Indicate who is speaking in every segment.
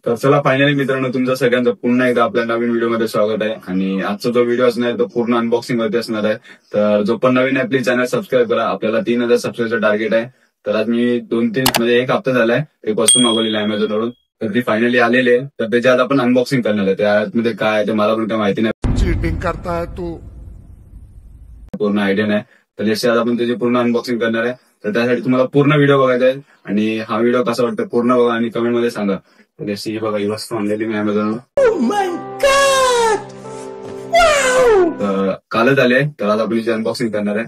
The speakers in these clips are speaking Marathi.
Speaker 1: तर चला फायनली मित्रांनो तुमचं सगळ्यांचं पुन्हा एकदा आपल्या नवीन व्हिडिओमध्ये स्वागत आहे. आणि आजचा जो व्हिडिओ असणार आहे तो पूर्ण अनबॉक्सिंग वरती असणार आहे. तर जो पण नवीन आहे प्लीज चॅनल सबस्क्राईब करा. आपल्याला 3000 सबस्क्राईबचं टार्गेट आहे. तर आज मी 2-3 म्हणजे एक हप्ता झालाय एक वस्तू मागवलेली आहे अमेझॉनवरून. तर ती फायनली आलेली आहे. तर त्याची आज आपण अनबॉक्सिंग करणार आहे. त्यामध्ये काय आहे ते मला पण काही माहिती नाही,
Speaker 2: चीटिंग करता है तू.
Speaker 1: पूर्ण आयडिया नाही. तर याची आज आपण त्याची पूर्ण अनबॉक्सिंग करणार आहे. तर त्यासाठी तुम्हाला पूर्ण व्हिडिओ बघायचा आहे. आणि हा व्हिडिओ कसा वाटतो पूर्ण बघा आणि कमेंटमध्ये सांगा. तर याची बघा ही वस्तू आणलेली मी अमेझॉनवर. तर कालच आले. तर आज आपण अनबॉक्सिंग करणार आहे.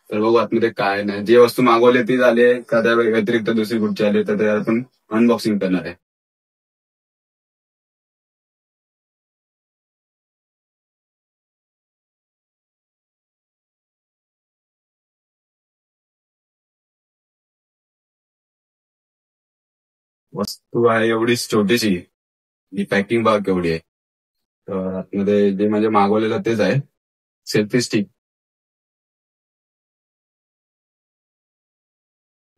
Speaker 1: तर बघू आतमध्ये काय नाही, जे वस्तू मागवली ती झाली का त्या व्यतिरिक्त दुसरी कुठची आली तर ते आपण अनबॉक्सिंग करणार आहे. वस्तू आहे एवढीच छोटीशी. ही पॅकिंग बघा केवढी आहे. तर आतमध्ये जे म्हणजे मागवलेलं तेच आहे, सेल्फी स्टिक.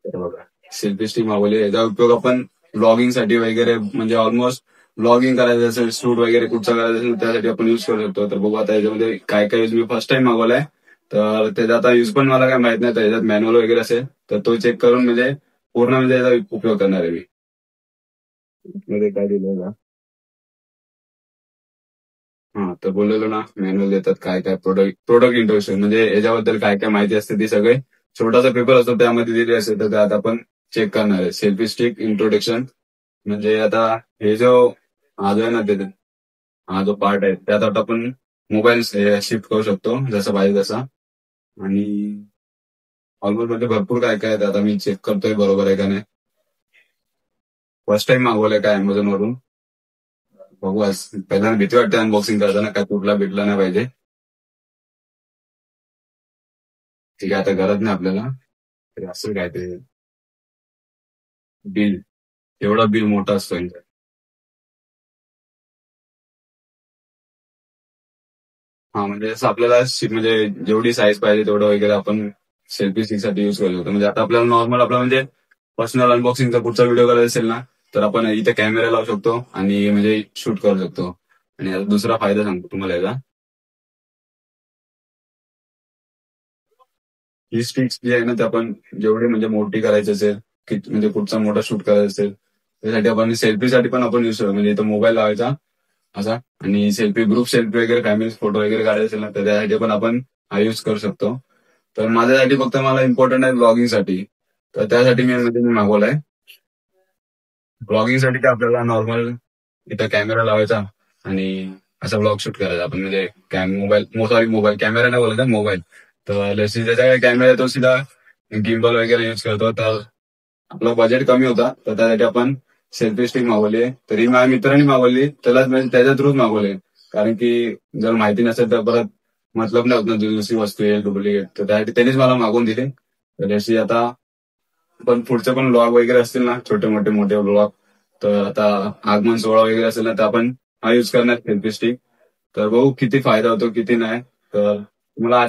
Speaker 1: तर बघा सेल्फी स्टिक मागवली. याचा उपयोग आपण ब्लॉगिंग साठी वगैरे म्हणजे ऑलमोस्ट ब्लॉगिंग करायचं असेल, शूट वगैरे कुठचं करायचं असेल त्यासाठी आपण युज करू शकतो. तर बघू आता याच्यामध्ये काय काय यूज मी फर्स्ट टाइम मागवलाय. तर त्याचा आता युज पण मला काय माहित नाही. तर याच्यात मॅन्युअल वगैरे असेल तर तो चेक करून म्हणजे पूर्ण म्हणजे याचा उपयोग करणार आहे मी. मध्ये काय दिलेलं हा तर बोललेलो ना मॅन्युअल देतात काय काय प्रोडक्ट इंट्रोडक्शन म्हणजे याच्याबद्दल काय काय माहिती असते ती सगळे छोटासा पेपर असतो त्यामध्ये दिले असेल. तर त्यात आपण चेक करणार आहे. सेल्फी स्टिक इंट्रोडक्शन म्हणजे आता हे जो हा जो आहे ना ते हा जो पार्ट आहे त्यात आता आपण मोबाईल शिफ्ट करू शकतो जसं पाहिजे तसा. आणि ऑलमोस्ट म्हणजे भरपूर काय काय आहे. आता मी चेक करतोय बरोबर आहे का नाही. फर्स्ट टाइम मागवलंय काय अमेझॉन वरून. बघू आज पहिल्यांदा भीती वाटते अनबॉक्सिंग करताना काय तुटला बिटला नाही पाहिजे. ठीक आहे आता गरज नाही आपल्याला. तर असं काय ते बिल एवढा बिल मोठा असतो यांचा. हा म्हणजे जसं आपल्याला म्हणजे जेवढी साईज पाहिजे तेवढं वगैरे आपण सेल्फी स्टिक साठी युज करू शकतो. म्हणजे आता आपल्याला नॉर्मल आपला म्हणजे पर्सनल अनबॉक्सिंगचा पुढचा व्हिडिओ करायचा असेल ना तर आपण इथे कॅमेरा लावू शकतो आणि म्हणजे शूट करू शकतो. आणि आता दुसरा फायदा सांगतो तुम्हाला याचा. ही स्टिक्स जी आहे ना ते आपण जेवढी म्हणजे मोठी करायची असेल की म्हणजे कुठचा मोठा शूट करायचा असेल त्यासाठी आपण सेल्फीसाठी पण आपण युज करतो. म्हणजे इथं मोबाईल लावायचा असा आणि सेल्फी ग्रुप सेल्फी वगैरे फॅमिली फोटो वगैरे काढायचे असेल ना तर त्यासाठी पण आपण हा यूज करू शकतो. तर माझ्यासाठी फक्त मला इम्पॉर्टंट आहे ब्लॉगिंगसाठी. तर त्यासाठी मी मागवलाय. ब्लॉगिंगसाठी काय आपल्याला नॉर्मल इथं कॅमेरा लावायचा आणि असा ब्लॉग शूट करायचा आपण म्हणजे मोबाईल कॅमेरा नाही बोलायचा मोबाईल. तर ज्याचा काय कॅमेरा आहे तो सीधा गिम्बल वगैरे युज करतो. तर आपला बजेट कमी होता तर त्यासाठी आपण सेल्फी स्टिक मागवली आहे. तरी माझ्या मित्रांनी मागवली त्यालाच म्हणजे त्याच्या थ्रूच मागवले. कारण की जर माहिती नसेल तर परत मतलब नाही होत ना दुसरी वस्तू येईल डुप्लिकेट. तर त्यासाठी त्यांनीच मला मागवून दिली. तर याची आता पण पुढचे पण ब्लॉग वगैरे असतील ना छोटे मोठे मोठे ब्लॉग तर आता आगमन सोहळा वगैरे असेल ना तर आपण हा युज करणार सेल्फी स्टिक. तर बघू किती फायदा होतो किती नाही. तर तुम्हाला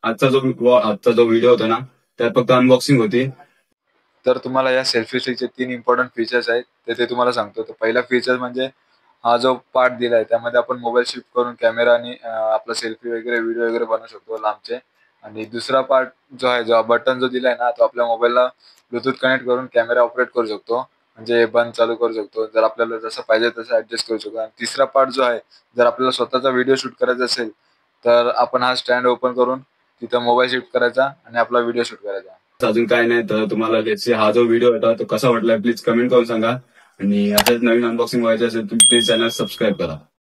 Speaker 1: आजचा जो व्हिडिओ होता ना त्यात फक्त अनबॉक्सिंग होती. तर तुम्हाला या सेल्फी स्टिकचे 3 इम्पॉर्टंट फीचर्स आहेत ते तुम्हाला सांगतो. तर पहिला फीचर म्हणजे हा जो पार्ट दिलाय त्यामध्ये आपण मोबाईल शिफ्ट करून कॅमेरा आणि आपला सेल्फी वगैरे व्हिडिओ वगैरे बनवू शकतो लांबचे. आणि दुसरा पार्ट जो आहे जो बटन जो दिलाय ना तो आपल्या मोबाईलला ब्लूटूथ कनेक्ट करून कॅमेरा ऑपरेट करू शकतो. म्हणजे बंद चालू करू शकतो जर आपल्याला जसं पाहिजे तसं ऍडजस्ट करू शकतो. आणि तिसरा पार्ट जो आहे जर आपल्याला स्वतःचा व्हिडिओ शूट करायचा असेल तर आपण हा स्टँड ओपन करून तिथं मोबाईल शिफ्ट करायचा आणि आपला व्हिडिओ शूट करायचा. अजून काय नाही. तर तुम्हाला हा जो व्हिडिओ होता तो कसा वाटला प्लीज कमेंट करून सांगा. आणि असेच नवीन अनबॉक्सिंग व्हायचे असेल तुम्ही प्लीज चॅनल सबस्क्राईब करा.